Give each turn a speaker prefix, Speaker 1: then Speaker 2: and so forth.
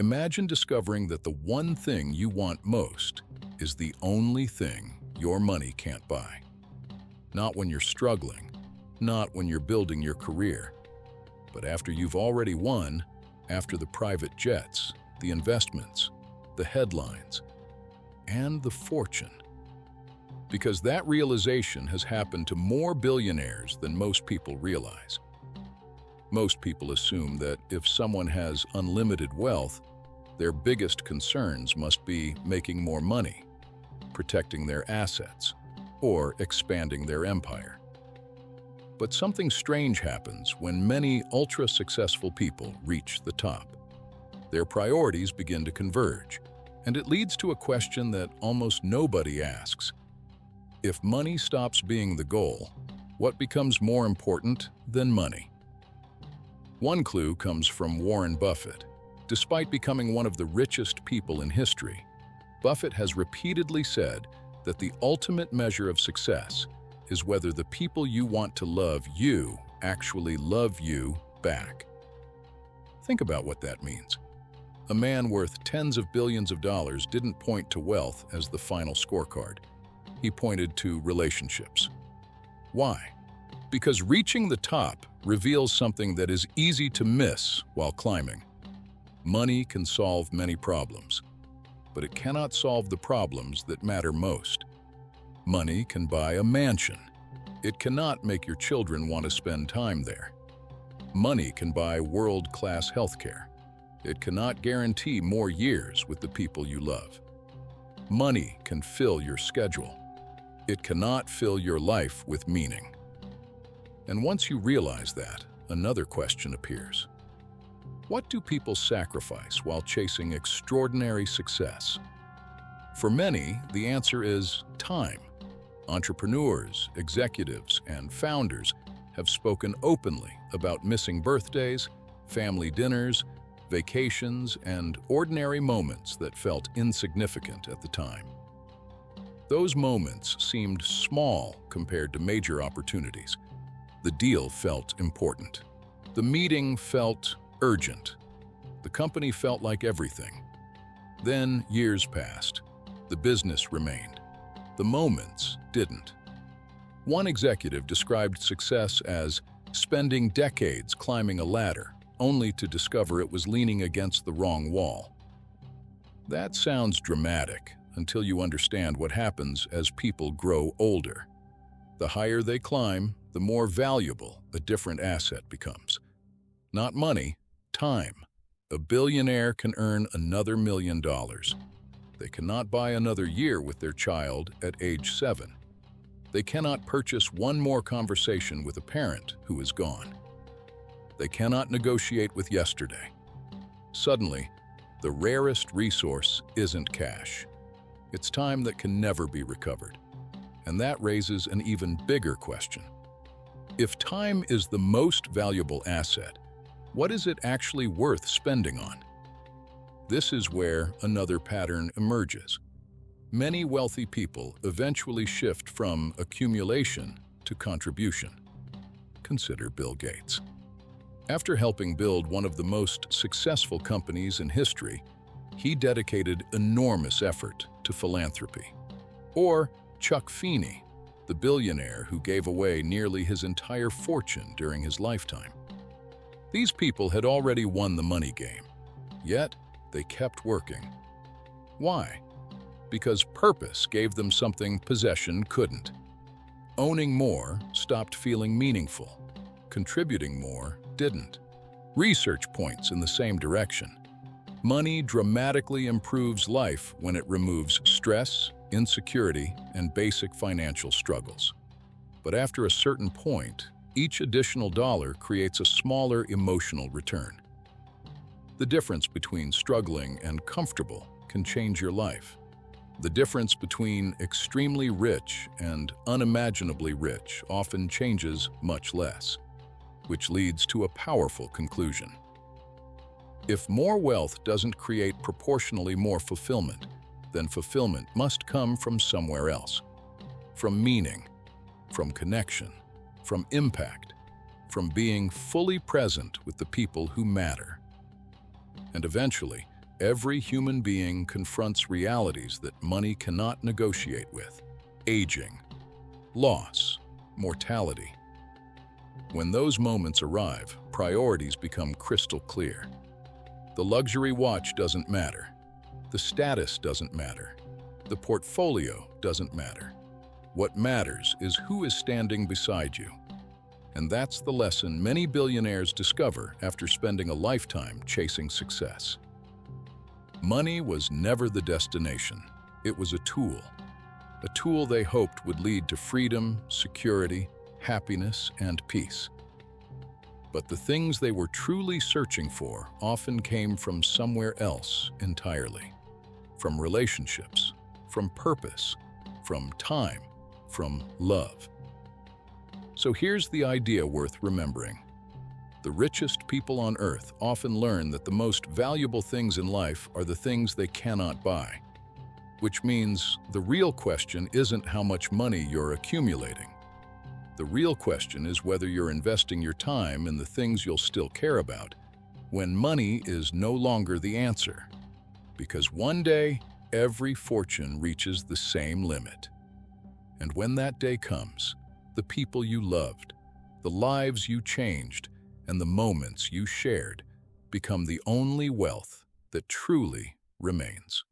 Speaker 1: Imagine discovering that the one thing you want most is the only thing your money can't buy. Not when you're struggling, not when you're building your career, but after you've already won, after the private jets, the investments, the headlines, and the fortune. Because that realization has happened to more billionaires than most people realize. Most people assume that if someone has unlimited wealth, their biggest concerns must be making more money, protecting their assets, or expanding their empire. But something strange happens when many ultra-successful people reach the top. Their priorities begin to converge, and it leads to a question that almost nobody asks. If money stops being the goal, what becomes more important than money? One clue comes from Warren Buffett. Despite becoming one of the richest people in history, Buffett has repeatedly said that the ultimate measure of success is whether the people you want to love you actually love you back. Think about what that means. A man worth tens of billions of dollars didn't point to wealth as the final scorecard. He pointed to relationships. Why? Because reaching the top reveals something that is easy to miss while climbing. Money can solve many problems, but it cannot solve the problems that matter most. Money can buy a mansion. It cannot make your children want to spend time there. Money can buy world-class healthcare. It cannot guarantee more years with the people you love. Money can fill your schedule. It cannot fill your life with meaning. And once you realize that, another question appears. What do people sacrifice while chasing extraordinary success? For many, the answer is time. Entrepreneurs, executives, and founders have spoken openly about missing birthdays, family dinners, vacations, and ordinary moments that felt insignificant at the time. Those moments seemed small compared to major opportunities. The deal felt important. The meeting felt urgent. The company felt like everything. Then years passed. The business remained. The moments didn't. One executive described success as spending decades climbing a ladder, only to discover it was leaning against the wrong wall. That sounds dramatic until you understand what happens as people grow older. The higher they climb, the more valuable a different asset becomes. Not money, time. A billionaire can earn another $1 million. They cannot buy another year with their child at age 7. They cannot purchase one more conversation with a parent who is gone. They cannot negotiate with yesterday. Suddenly, the rarest resource isn't cash. It's time that can never be recovered. And that raises an even bigger question. If time is the most valuable asset, what is it actually worth spending on? This is where another pattern emerges. Many wealthy people eventually shift from accumulation to contribution. Consider Bill Gates. After helping build one of the most successful companies in history, he dedicated enormous effort to philanthropy. Or Chuck Feeney, the billionaire who gave away nearly his entire fortune during his lifetime. These people had already won the money game, yet they kept working. Why? Because purpose gave them something possession couldn't. Owning more stopped feeling meaningful. Contributing more didn't. Research points in the same direction. Money dramatically improves life when it removes stress, insecurity, and basic financial struggles. But after a certain point, each additional dollar creates a smaller emotional return. The difference between struggling and comfortable can change your life. The difference between extremely rich and unimaginably rich often changes much less, which leads to a powerful conclusion. If more wealth doesn't create proportionally more fulfillment, then fulfillment must come from somewhere else. From meaning, from connection, from impact, from being fully present with the people who matter. And eventually, every human being confronts realities that money cannot negotiate with: aging, loss, mortality. When those moments arrive, priorities become crystal clear. The luxury watch doesn't matter. The status doesn't matter. The portfolio doesn't matter. What matters is who is standing beside you. And that's the lesson many billionaires discover after spending a lifetime chasing success. Money was never the destination. It was a tool they hoped would lead to freedom, security, happiness, and peace. But the things they were truly searching for often came from somewhere else entirely. From relationships, from purpose, from time, from love. So here's the idea worth remembering. The richest people on earth often learn that the most valuable things in life are the things they cannot buy. Which means the real question isn't how much money you're accumulating. The real question is whether you're investing your time in the things you'll still care about when money is no longer the answer. Because one day, every fortune reaches the same limit. And when that day comes, the people you loved, the lives you changed, and the moments you shared become the only wealth that truly remains.